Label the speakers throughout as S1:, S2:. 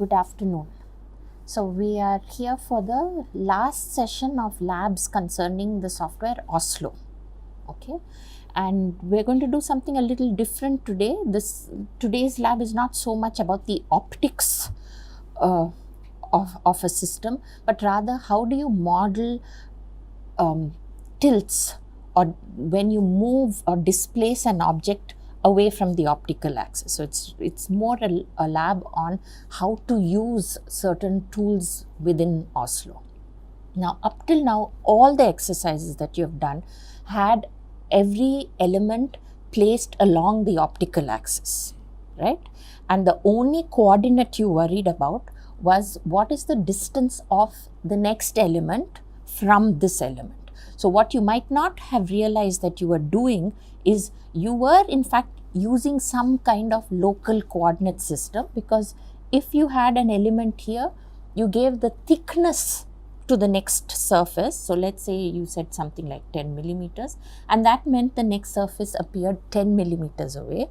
S1: good afternoon. So we are here for the last session of labs concerning the software OSLO. Okay, and we're going to do something a little different today. Today's lab is not so much about the optics of a system, but rather how do you model tilts, or when you move or displace an object away from the optical axis. So it's more a lab on how to use certain tools within OSLO. Now, up till now, all the exercises that you have done had every element placed along the optical axis, right? And the only coordinate you worried about was what is the distance of the next element from this element. So what you might not have realized that you were doing is you were in fact using some kind of local coordinate system, because if you had an element here, you gave the thickness to the next surface. So let's say you said something like 10 millimeters, and that meant the next surface appeared 10 millimeters away.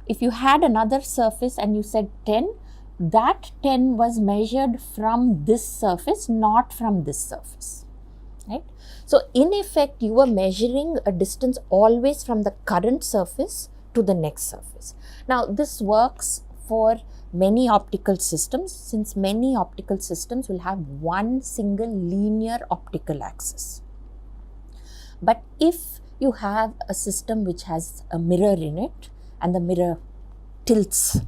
S1: If you had another surface and you said 10, that 10 was measured from this surface, not from this surface. Right? So in effect, you were measuring a distance always from the current surface to the next surface. Now this works for many optical systems, since many optical systems will have one single linear optical axis. But if you have a system which has a mirror in it, and the mirror tilts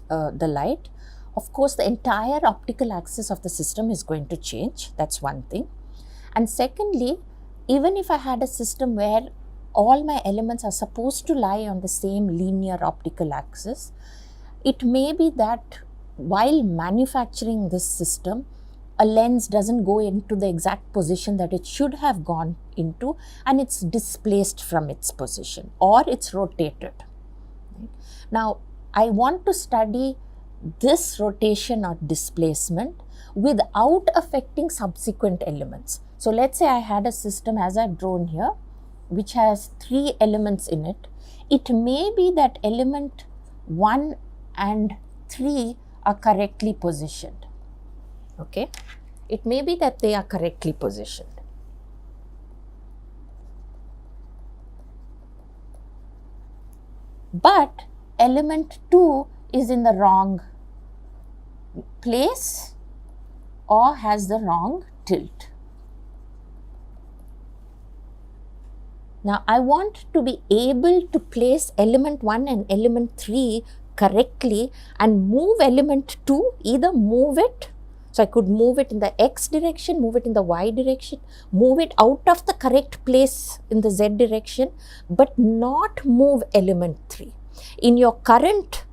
S1: the light, of course the entire optical axis of the system is going to change. That's one thing. And secondly, even if I had a system where all my elements are supposed to lie on the same linear optical axis, it may be that while manufacturing this system, a lens doesn't go into the exact position that it should have gone into, and it's displaced from its position, or it's rotated. Right? Now, I want to study this rotation or displacement without affecting subsequent elements. So let's say I had a system as I've drawn here, which has 3 elements in it. It may be that element 1 and 3 are correctly positioned. Okay, it may be that they are correctly positioned. But element 2 is in the wrong place or has the wrong tilt. Now, I want to be able to place element 1 and element 3 correctly and move element 2, either move it, so I could move it in the x direction, move it in the y direction, move it out of the correct place in the z direction, but not move element 3. In your current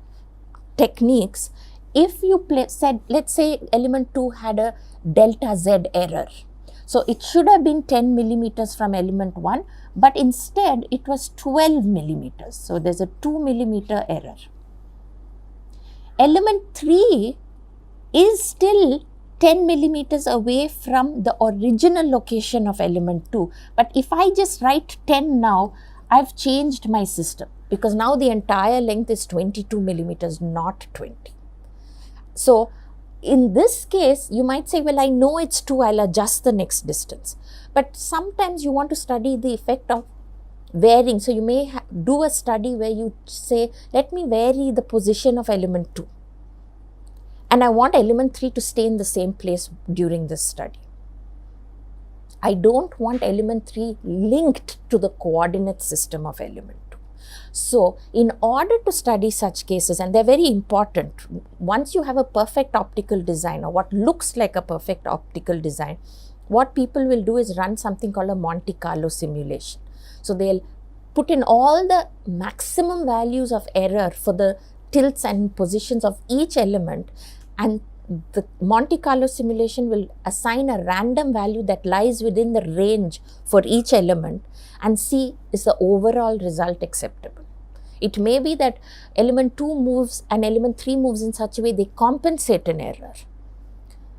S1: techniques, if you said, let's say element 2 had a delta z error, so it should have been 10 millimeters from element 1, but instead it was 12 millimeters. So there's a 2 millimeter error. Element 3 is still 10 millimeters away from the original location of element 2. But if I just write 10 now, I've changed my system, because now the entire length is 22 millimeters, not 20. So in this case, you might say, well, I know it's 2, I'll adjust the next distance. But sometimes you want to study the effect of varying. So you may do a study where you say, let me vary the position of element 2. And I want element 3 to stay in the same place during this study. I don't want element 3 linked to the coordinate system of element 2. So, in order to study such cases, and they're very important, once you have a perfect optical design, or what looks like a perfect optical design, what people will do is run something called a Monte Carlo simulation. So, they'll put in all the maximum values of error for the tilts and positions of each element, and the Monte Carlo simulation will assign a random value that lies within the range for each element and see is the overall result acceptable. It may be that element 2 moves and element 3 moves in such a way they compensate an error,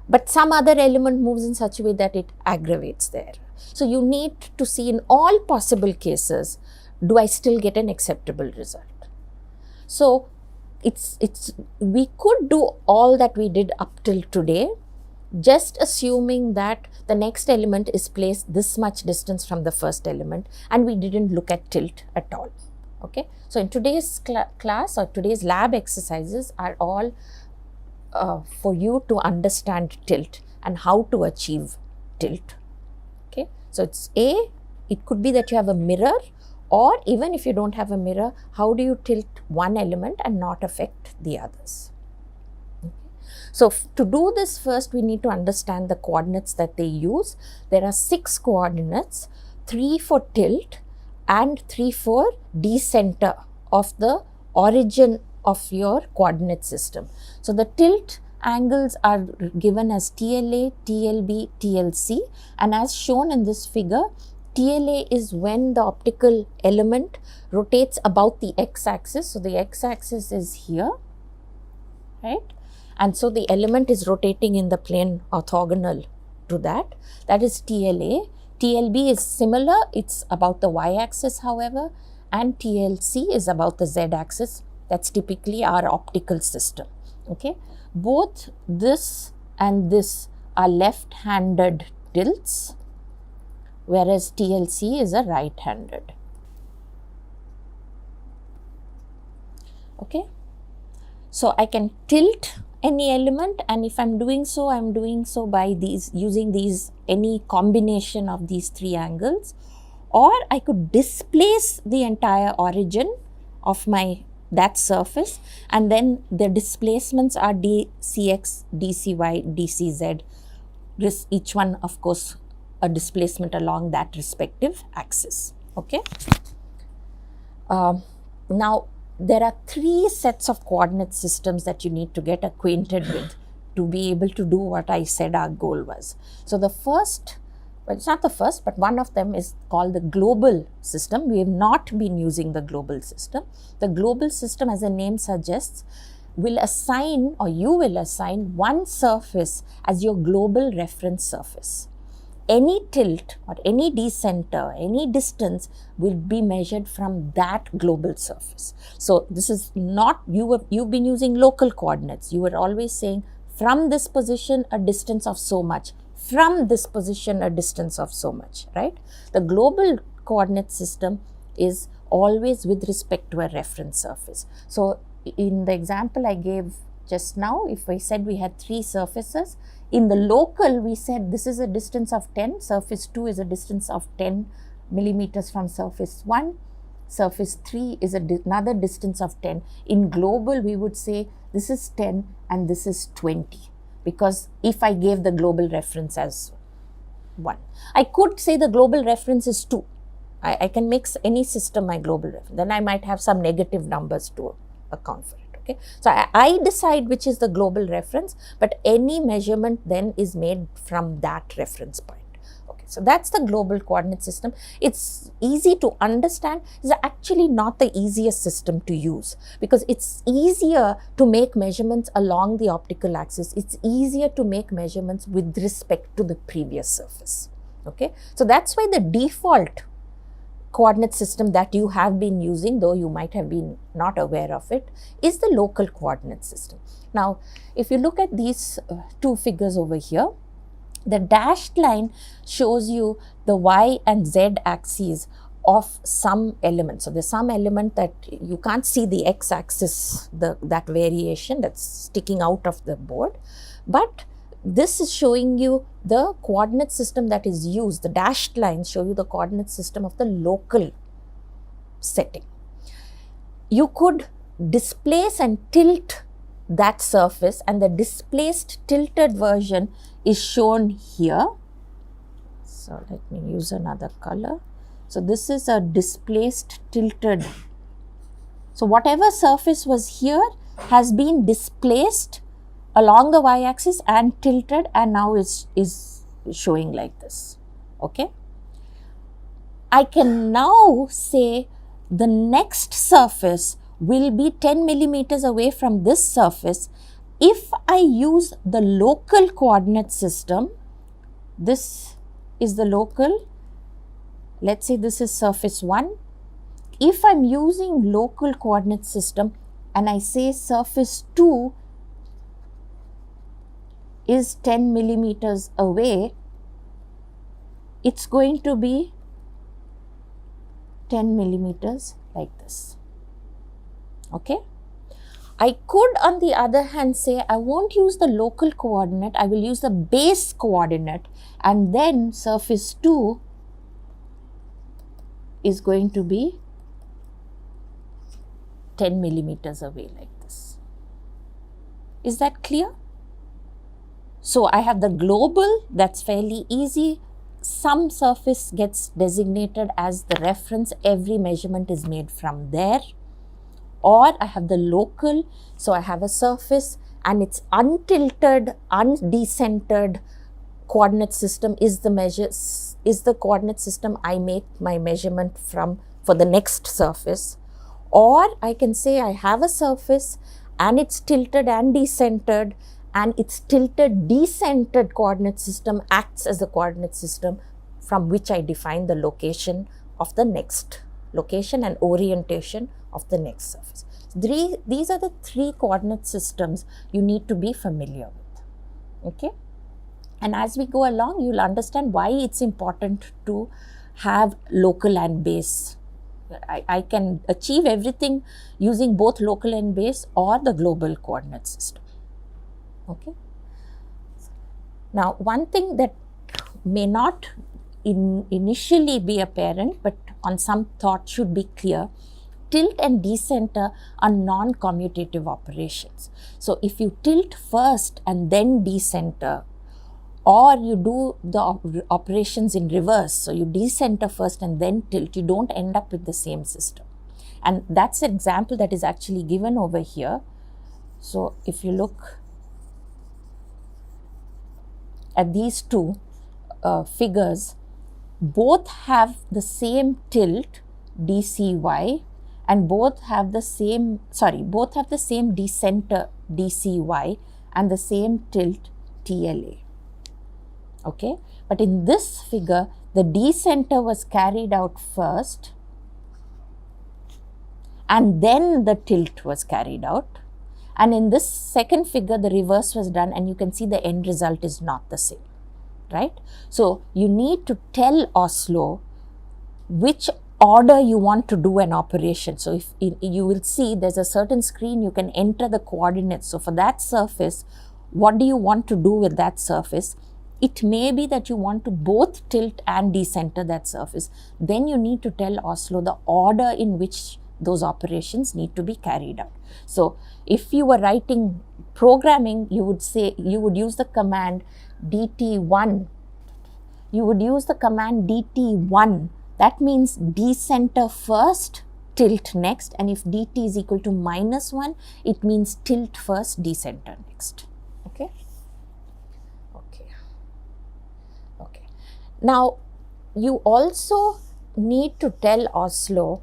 S1: but some other element moves in such a way that it aggravates the error. So you need to see in all possible cases, do I still get an acceptable result? So we could do all that we did up till today, just assuming that the next element is placed this much distance from the first element, and we didn't look at tilt at all. Okay, so in today's class or today's lab exercises are all for you to understand tilt and how to achieve tilt. Okay, so it's it could be that you have a mirror, or even if you don't have a mirror, how do you tilt one element and not affect the others? Okay. So to do this, first we need to understand the coordinates that they use. There are 6 coordinates, 3 for tilt and 3 for decenter of the origin of your coordinate system. So the tilt angles are given as TLA, TLB, TLC, and as shown in this figure, TLA is when the optical element rotates about the x-axis. So the x-axis is here, right? And so the element is rotating in the plane orthogonal to that. That is TLA. TLB is similar, it's about the y-axis, however, and TLC is about the z-axis. That's typically our optical system. Okay, both this and this are left-handed tilts, whereas TLC is a right-handed. Okay, so I can tilt any element, and if I'm doing so, I'm doing so by using any combination of these 3 angles, or I could displace the entire origin of that surface, and then the displacements are dcx, dcy, dcz, each one of course a displacement along that respective axis. Okay. Now there are 3 sets of coordinate systems that you need to get acquainted with to be able to do what I said our goal was. So the first, well, it's not the first, but one of them is called the global system. We have not been using the global system. The global system, as the name suggests, will assign, or you will assign, one surface as your global reference surface. Any tilt or any decenter, any distance will be measured from that global surface. So this is not, you've been using local coordinates. You were always saying from this position a distance of so much, from this position a distance of so much, right? The global coordinate system is always with respect to a reference surface. So in the example I gave just now, if I said we had 3 surfaces, in the local we said this is a distance of 10, surface 2 is a distance of 10 millimeters from surface 1, surface 3 is another distance of 10. In global we would say this is 10 and this is 20, because if I gave the global reference as 1. I could say the global reference is 2. I can make any system my global reference. Then I might have some negative numbers to account for it. Okay, so I decide which is the global reference, but any measurement then is made from that reference point. Okay, so that's the global coordinate system. It's easy to understand. It's actually not the easiest system to use, because it's easier to make measurements along the optical axis. It's easier to make measurements with respect to the previous surface. Okay, so that's why the default coordinate system that you have been using, though you might have been not aware of it, is the local coordinate system. Now, if you look at these 2 figures over here, the dashed line shows you the y and z axes of some element. So there's some element that you can't see the x-axis, that variation that's sticking out of the board, but this is showing you the coordinate system that is used. The dashed lines show you the coordinate system of the local setting. You could displace and tilt that surface, and the displaced tilted version is shown here. So let me use another color. So this is a displaced tilted. So whatever surface was here has been displaced along the y-axis and tilted, and now is showing like this. Okay, I can now say the next surface will be 10 millimeters away from this surface if I use the local coordinate system. This is the local, let's say this is surface 1. If I'm using local coordinate system, and I say surface 2 is 10 millimeters away, it's going to be 10 millimeters like this. Okay. I could, on the other hand, say I won't use the local coordinate, I will use the base coordinate, and then surface 2 is going to be 10 millimeters away like this. Is that clear? So I have the global, that's fairly easy. Some surface gets designated as the reference, every measurement is made from there. Or I have the local, so I have a surface and its untilted, undecentered coordinate system is the coordinate system I make my measurement from for the next surface. Or I can say I have a surface and it's tilted and decentered, and its tilted decentered coordinate system acts as the coordinate system from which I define the location of the next location and orientation of the next surface. These are the 3 coordinate systems you need to be familiar with. Okay, and as we go along, you will understand why it's important to have local and base. I can achieve everything using both local and base or the global coordinate system. Okay. Now, one thing that may not initially be apparent, but on some thought should be clear, tilt and decenter are non-commutative operations. So, if you tilt first and then decenter, or you do the operations in reverse, so you decenter first and then tilt, you don't end up with the same system. And that's an example that is actually given over here. So, if you look at these 2 figures, both have the same tilt dcy and both have the same decenter dcy and the same tilt tla. Okay, but in this figure the decenter was carried out first and then the tilt was carried out, and in this second figure the reverse was done, and you can see the end result is not the same, right? So you need to tell OSLO which order you want to do an operation. So if you will see there's a certain screen, you can enter the coordinates. So for that surface, what do you want to do with that surface? It may be that you want to both tilt and decenter that surface. Then you need to tell OSLO the order in which those operations need to be carried out. So if you were writing programming, you would use the command dt1. You would use the command dt1. That means decenter first, tilt next, and if dt is equal to -1, it means tilt first, decenter next. Okay. Okay. Now, you also need to tell OSLO,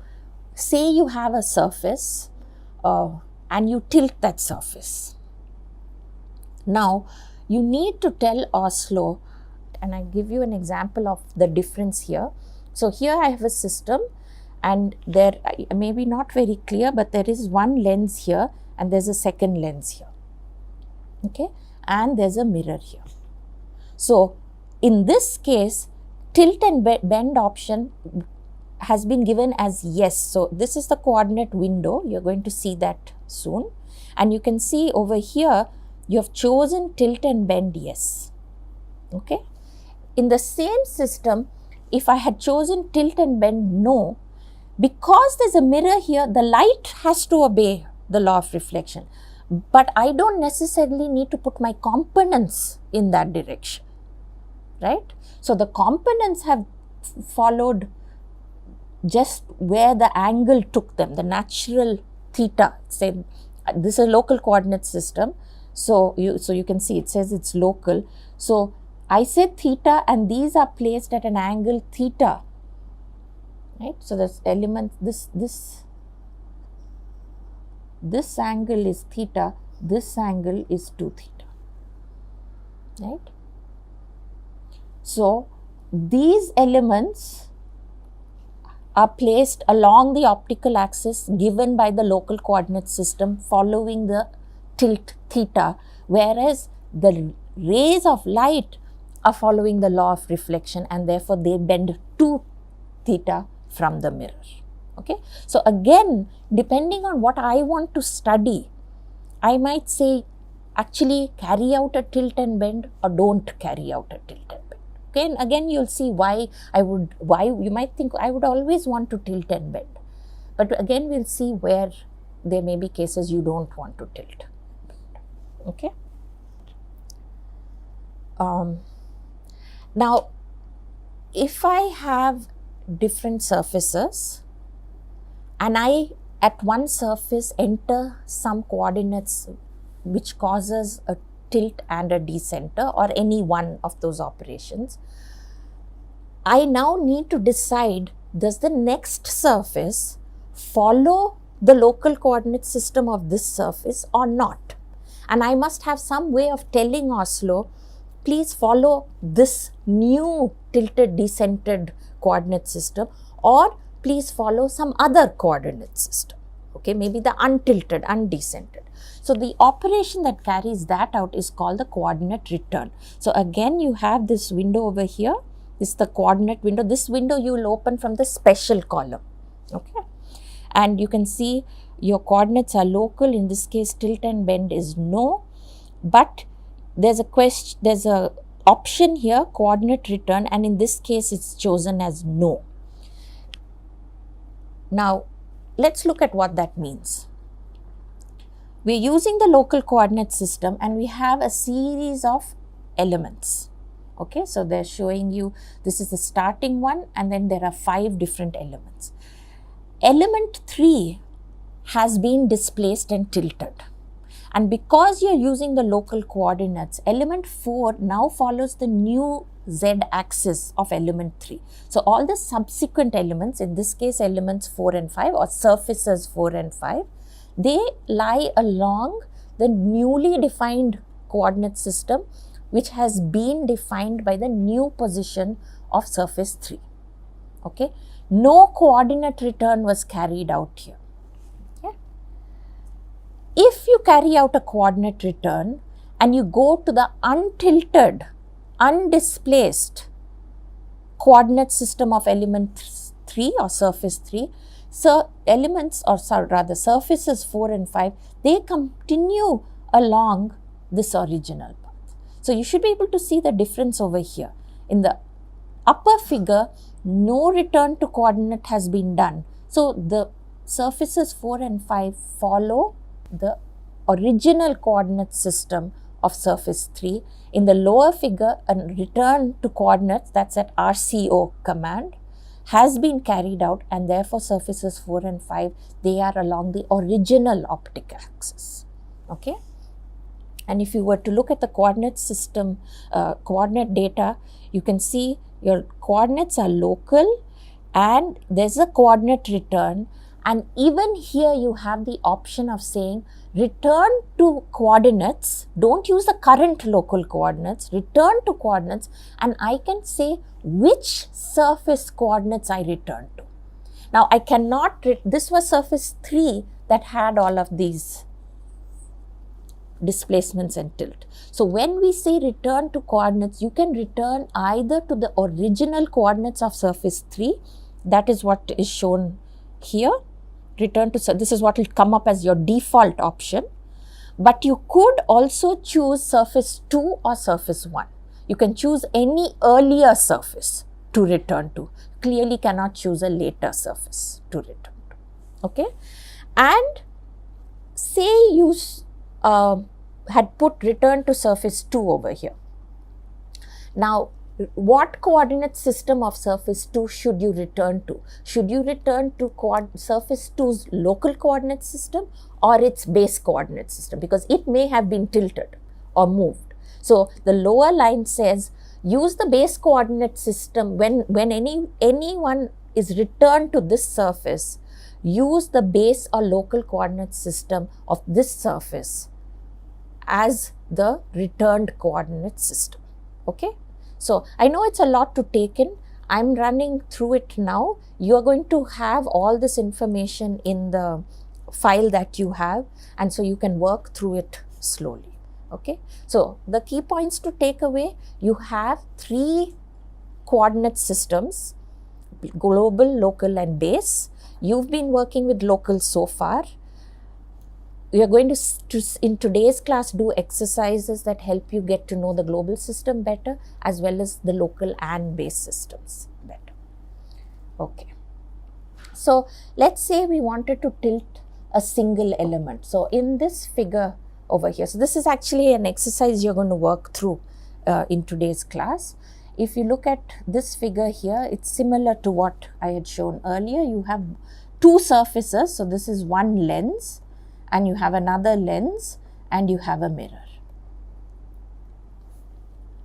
S1: say you have a surface and you tilt that surface. Now, you need to tell OSLO, and I give you an example of the difference here. So here I have a system, and there may be not very clear, but there is one lens here and there's a second lens here. Okay, and there's a mirror here. So in this case, tilt and bend option has been given as yes. So this is the coordinate window. You're going to see that soon. And you can see over here, you have chosen tilt and bend yes. Okay. In the same system, if I had chosen tilt and bend no, because there's a mirror here, the light has to obey the law of reflection. But I don't necessarily need to put my components in that direction, right? So the components have followed just where the angle took them, the natural theta. Say this is a local coordinate system. So you can see it says it's local. So I said theta, and these are placed at an angle theta, right? So this element, this angle is theta, this angle is 2 theta, right? So these elements are placed along the optical axis given by the local coordinate system following the tilt theta, whereas the rays of light are following the law of reflection, and therefore they bend 2 theta from the mirror. Okay. So again, depending on what I want to study, I might say actually carry out a tilt and bend or don't carry out a tilt and bend. Okay, and again you'll see why you might think I would always want to tilt and bend. But again, we'll see where there may be cases you don't want to tilt. Okay. Now, if I have different surfaces and I at one surface enter some coordinates which causes a tilt and a decenter or any one of those operations, I now need to decide, does the next surface follow the local coordinate system of this surface or not? And I must have some way of telling OSLO, please follow this new tilted decentered coordinate system, or please follow some other coordinate system. Okay, maybe the untilted, undecentered. So the operation that carries that out is called the coordinate return. So again, you have this window over here. This is the coordinate window. This window you will open from the special column. Okay, and you can see your coordinates are local. In this case, tilt and bend is no, but there's a option here, coordinate return, and in this case it's chosen as no. Now let's look at what that means. We're using the local coordinate system and we have a series of elements. Okay, so they're showing you this is the starting one, and then there are 5 different elements. Element 3 has been displaced and tilted. And because you're using the local coordinates, element 4 now follows the new z axis of element 3. So all the subsequent elements, in this case elements 4 and 5 or surfaces 4 and 5, they lie along the newly defined coordinate system which has been defined by the new position of surface 3. Okay, no coordinate return was carried out here. If you carry out a coordinate return and you go to the untilted, undisplaced coordinate system of element 3 or surface 3, so elements or rather surfaces 4 and 5, they continue along this original path. So you should be able to see the difference over here. In the upper figure, no return to coordinate has been done. So the surfaces 4 and 5 follow the original coordinate system of surface 3. In the lower figure, a return to coordinates, that's at RCO command, has been carried out, and therefore surfaces 4 and 5, they are along the original optic axis. Okay, and if you were to look at the coordinate system, coordinate data, you can see your coordinates are local and there's a coordinate return. And even here you have the option of saying return to coordinates, don't use the current local coordinates, return to coordinates, and I can say which surface coordinates I return to. Now I cannot, this was surface 3 that had all of these displacements and tilt. So when we say return to coordinates, you can return either to the original coordinates of surface 3, that is what is shown here. Return to, so this is what will come up as your default option, but you could also choose surface 2 or surface 1. You can choose any earlier surface to return to. Clearly cannot choose a later surface to return to. Okay, and say you had put return to surface 2 over here. Now what coordinate system of surface 2 should you return to? Should you return to surface 2's local coordinate system or its base coordinate system, because it may have been tilted or moved. So the lower line says use the base coordinate system when anyone is returned to this surface, use the base or local coordinate system of this surface as the returned coordinate system. Okay. So I know it's a lot to take in. I'm running through it now. You're going to have all this information in the file that you have, and so you can work through it slowly. Okay, so the key points to take away: you have 3 coordinate systems: global, local, and base. You've been working with local so far. We are going to in today's class do exercises that help you get to know the global system better, as well as the local and base systems better. Okay, so let's say we wanted to tilt a single element. So in this figure over here, so this is actually an exercise you're going to work through in today's class. If you look at this figure here, it's similar to what I had shown earlier. You have 2 surfaces. So this is one lens, and you have another lens, and you have a mirror.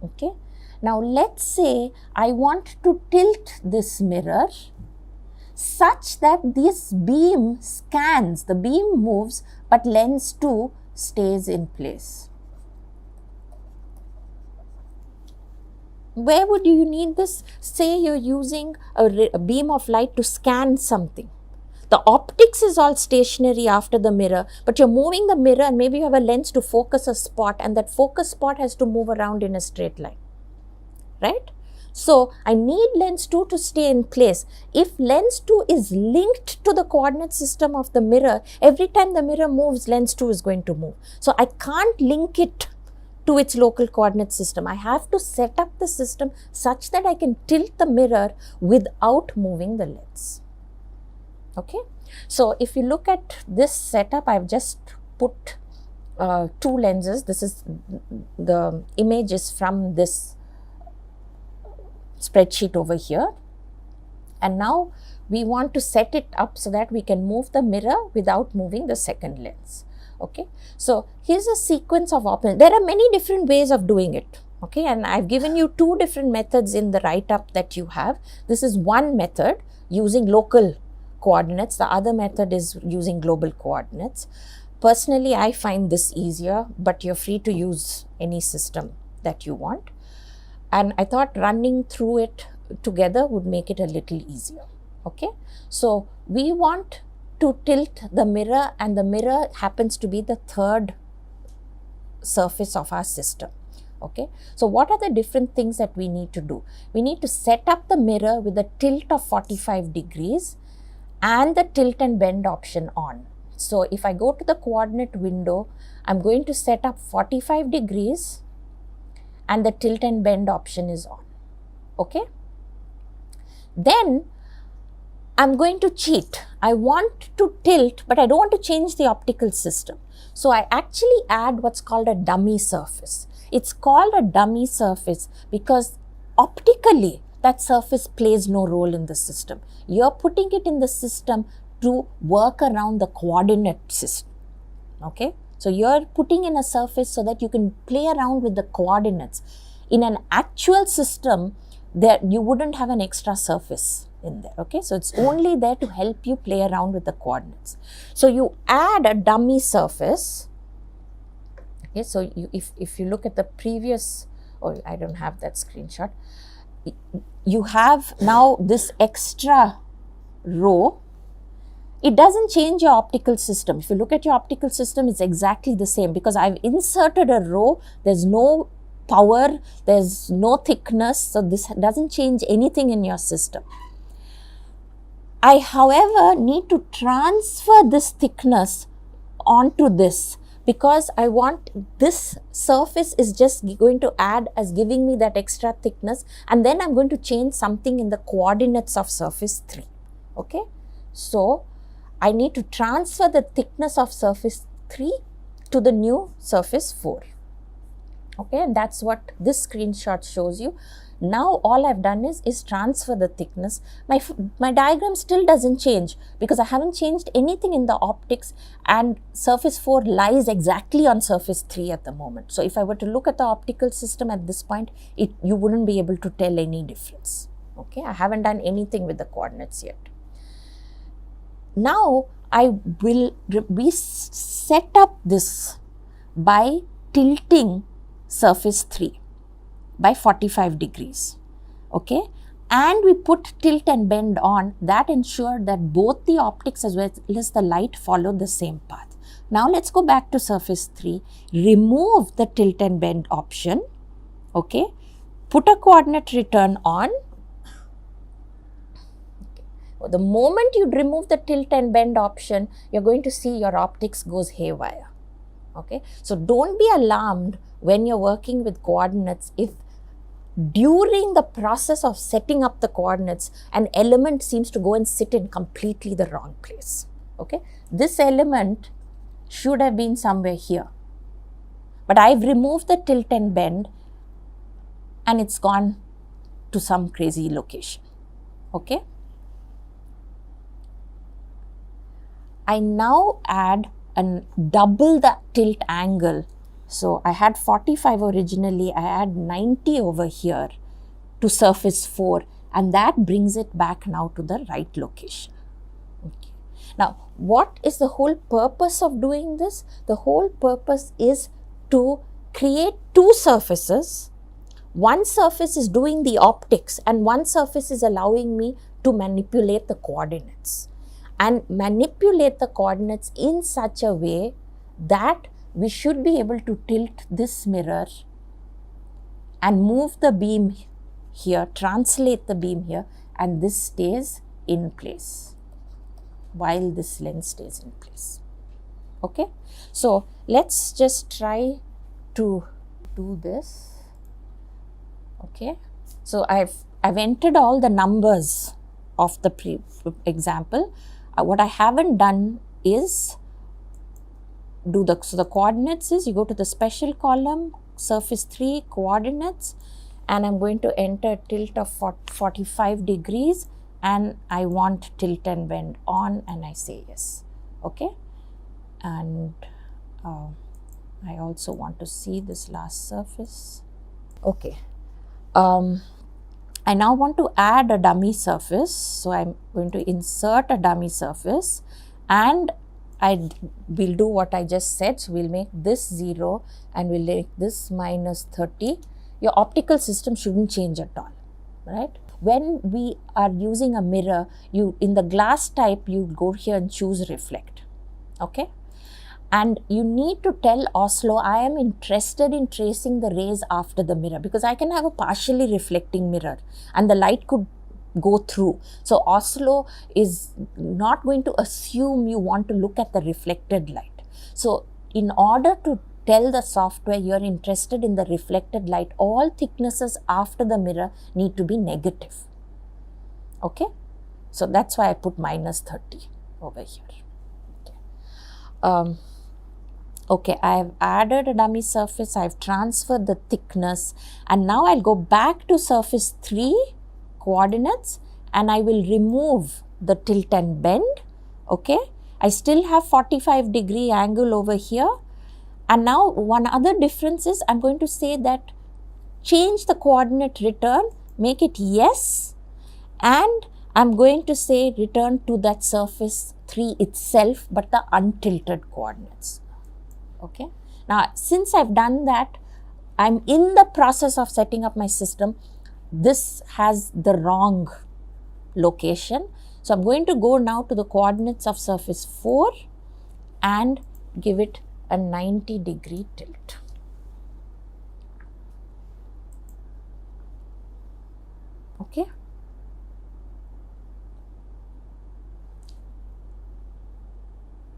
S1: Okay. Now let's say I want to tilt this mirror such that this beam scans, the beam moves, but lens 2 stays in place. Where would you need this? Say you're using a beam of light to scan something. The optics is all stationary after the mirror, but you're moving the mirror, and maybe you have a lens to focus a spot, and that focus spot has to move around in a straight line, right? So I need lens 2 to stay in place. If lens 2 is linked to the coordinate system of the mirror, every time the mirror moves, lens 2 is going to move. So I can't link it to its local coordinate system. I have to set up the system such that I can tilt the mirror without moving the lens. Okay, so if you look at this setup, I've just put 2 lenses. This is the image is from this spreadsheet over here, and now we want to set it up so that we can move the mirror without moving the second lens. Okay, so here's a sequence of options. There are many different ways of doing it. Okay, and I've given you 2 different methods in the write-up that you have. This is one method using local coordinates. The other method is using global coordinates. Personally, I find this easier, but you're free to use any system that you want. And I thought running through it together would make it a little easier. Okay, so we want to tilt the mirror, and the mirror happens to be the 3rd surface of our system. Okay, so what are the different things that we need to do? We need to set up the mirror with a tilt of 45 degrees and the tilt and bend option on. So if I go to the coordinate window, I'm going to set up 45 degrees and the tilt and bend option is on. Okay, then I'm going to cheat. I want to tilt, but I don't want to change the optical system. So I actually add what's called a dummy surface. It's called a dummy surface because optically that surface plays no role in the system. You're putting it in the system to work around the coordinate system. Okay, so you're putting in a surface so that you can play around with the coordinates. In an actual system, there you wouldn't have an extra surface in there. Okay, so it's only there to help you play around with the coordinates. So you add a dummy surface. Okay, so if you look at the previous, or I don't have that screenshot, you have now this extra row. It doesn't change your optical system. If you look at your optical system, it's exactly the same because I've inserted a row. There's no power, there's no thickness, so this doesn't change anything in your system. I, however, need to transfer this thickness onto this because I want this surface is just going to add as giving me that extra thickness, and then I'm going to change something in the coordinates of surface 3. Okay, so I need to transfer the thickness of surface 3 to the new surface 4. Okay, and that's what this screenshot shows you. Now all I've done is transfer the thickness. My diagram still doesn't change because I haven't changed anything in the optics, and surface 4 lies exactly on surface 3 at the moment. So if I were to look at the optical system at this point, you wouldn't be able to tell any difference. Okay, I haven't done anything with the coordinates yet. Now I will set up this by tilting surface 3 by 45 degrees. Okay, and we put tilt and bend on, that ensured that both the optics as well as the light follow the same path. Now let's go back to surface 3, remove the tilt and bend option, okay, put a coordinate return on. The moment you remove the tilt and bend option, you're going to see your optics goes haywire. Okay, so don't be alarmed when you're working with coordinates if during the process of setting up the coordinates an element seems to go and sit in completely the wrong place. Okay, this element should have been somewhere here, but I've removed the tilt and bend and it's gone to some crazy location. Okay, I now add and double the tilt angle. So I had 45 originally, I add 90 over here to surface 4, and that brings it back now to the right location. Okay. Now, what is the whole purpose of doing this? The whole purpose is to create two surfaces. One surface is doing the optics and one surface is allowing me to manipulate the coordinates. And manipulate the coordinates in such a way that we should be able to tilt this mirror and move the beam here, translate the beam here, and this stays in place while this lens stays in place. Okay, so let's just try to do this. Okay, so I've entered all the numbers of the example. What I haven't done is do so the coordinates is you go to the special column, surface 3 coordinates, and I'm going to enter tilt of 45 degrees and I want tilt and bend on, and I say yes. Okay, and I also want to see this last surface. Okay, I now want to add a dummy surface, so I'm going to insert a dummy surface and we'll do what I just said. So we'll make this 0 and we'll make this minus 30. Your optical system shouldn't change at all, right? When we are using a mirror, in the glass type, you go here and choose reflect, okay? And you need to tell OSLO, I am interested in tracing the rays after the mirror, because I can have a partially reflecting mirror and the light could go through. So OSLO is not going to assume you want to look at the reflected light. So in order to tell the software you're interested in the reflected light, all thicknesses after the mirror need to be negative. Okay, so that's why I put minus 30 over here. Okay. Okay, I have added a dummy surface, I have transferred the thickness, and now I'll go back to surface 3 coordinates and I will remove the tilt and bend. Okay, I still have 45 degree angle over here, and now one other difference is I'm going to say that change the coordinate return, make it yes, and I'm going to say return to that surface 3 itself but the untilted coordinates. Okay. Now, since I've done that, I'm in the process of setting up my system. This has the wrong location. So, I'm going to go now to the coordinates of surface 4 and give it a 90 degree tilt. Okay.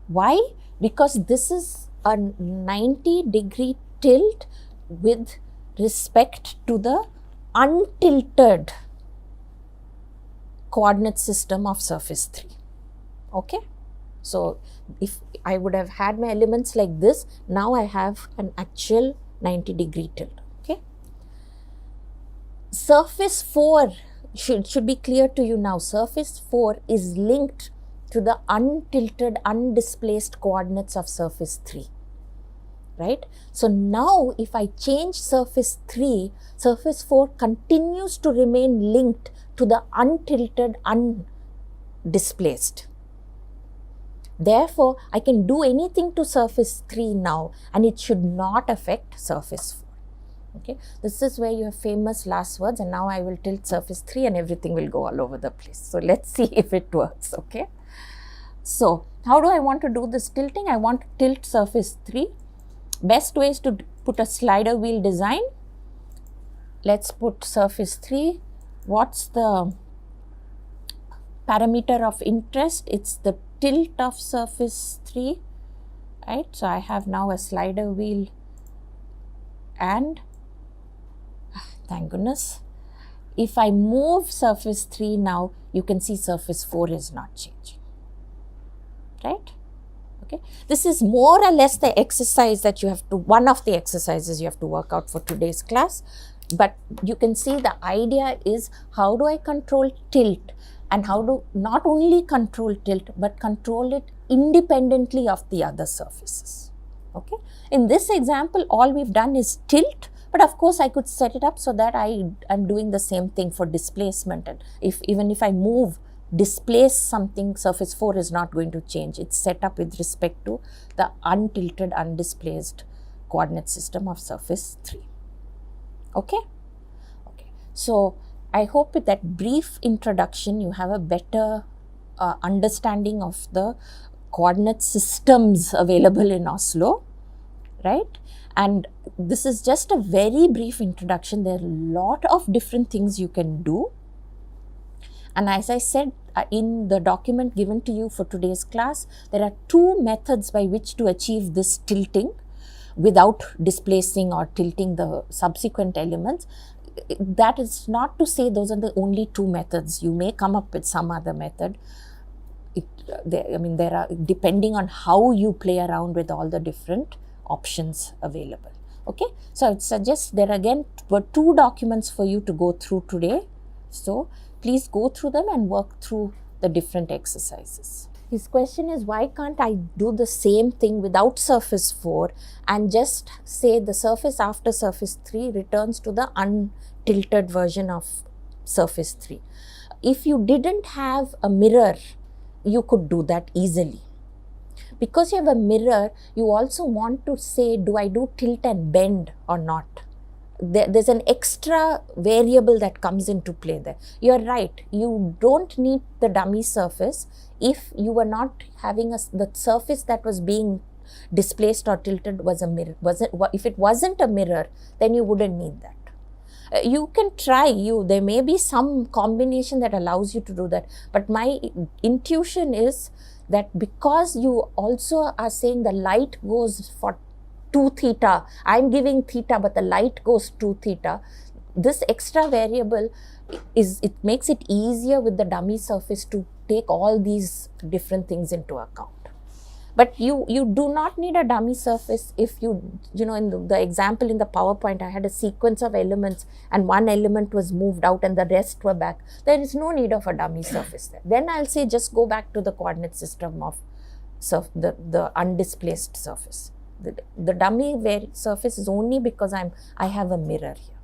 S1: Why? Because this is a 90 degree tilt with respect to the untilted coordinate system of surface 3. Okay. So if I would have had my elements like this, now I have an actual 90 degree tilt. Okay. Surface 4 should be clear to you now. Surface 4 is linked to the untilted, undisplaced coordinates of surface 3, right? So now if I change surface 3, surface 4 continues to remain linked to the untilted, undisplaced. Therefore, I can do anything to surface 3 now and it should not affect surface 4. Okay, this is where you have famous last words, and now I will tilt surface 3 and everything will go all over the place. So let's see if it works. Okay, so how do I want to do this tilting? I want to tilt surface 3. Best way is to put a slider wheel design. Let's put surface 3. What's the parameter of interest? It's the tilt of surface 3, right? So I have now a slider wheel, and thank goodness, if I move surface 3 now, you can see surface 4 is not changing, right? Okay, this is more or less the exercise that you have to, one of the exercises you have to work out for today's class. But you can see the idea is, how do I control tilt, and how do not only control tilt but control it independently of the other surfaces. Okay, in this example all we've done is tilt, but of course I could set it up so that I am doing the same thing for displacement, and even if I move, displace something, surface 4 is not going to change. It's set up with respect to the untilted, undisplaced coordinate system of surface 3. Okay? Okay. So I hope with that brief introduction you have a better understanding of the coordinate systems available in OSLO, right? And this is just a very brief introduction. There are a lot of different things you can do. And as I said in the document given to you for today's class, there are 2 methods by which to achieve this tilting without displacing or tilting the subsequent elements. That is not to say those are the only 2 methods. You may come up with some other method. There are, depending on how you play around with all the different options available. Okay, so it suggests there again were 2 documents for you to go through today. So please go through them and work through the different exercises. His question is, why can't I do the same thing without surface 4 and just say the surface after surface 3 returns to the untilted version of surface 3? If you didn't have a mirror, you could do that easily. Because you have a mirror, you also want to say, do I do tilt and bend or not? There's an extra variable that comes into play there. You're right, you don't need the dummy surface if you were not having the surface that was being displaced or tilted was a mirror. If it wasn't a mirror, then you wouldn't need that. You can try, there may be some combination that allows you to do that, but my intuition is that because you also are saying the light goes for 2 theta, I'm giving theta but the light goes 2 theta, this extra variable makes it easier with the dummy surface to take all these different things into account. But you do not need a dummy surface if in the example in the PowerPoint, I had a sequence of elements and one element was moved out and the rest were back. There is no need of a dummy surface there. Then I'll say just go back to the coordinate system of the undisplaced surface. The dummy surface is only because I have a mirror here.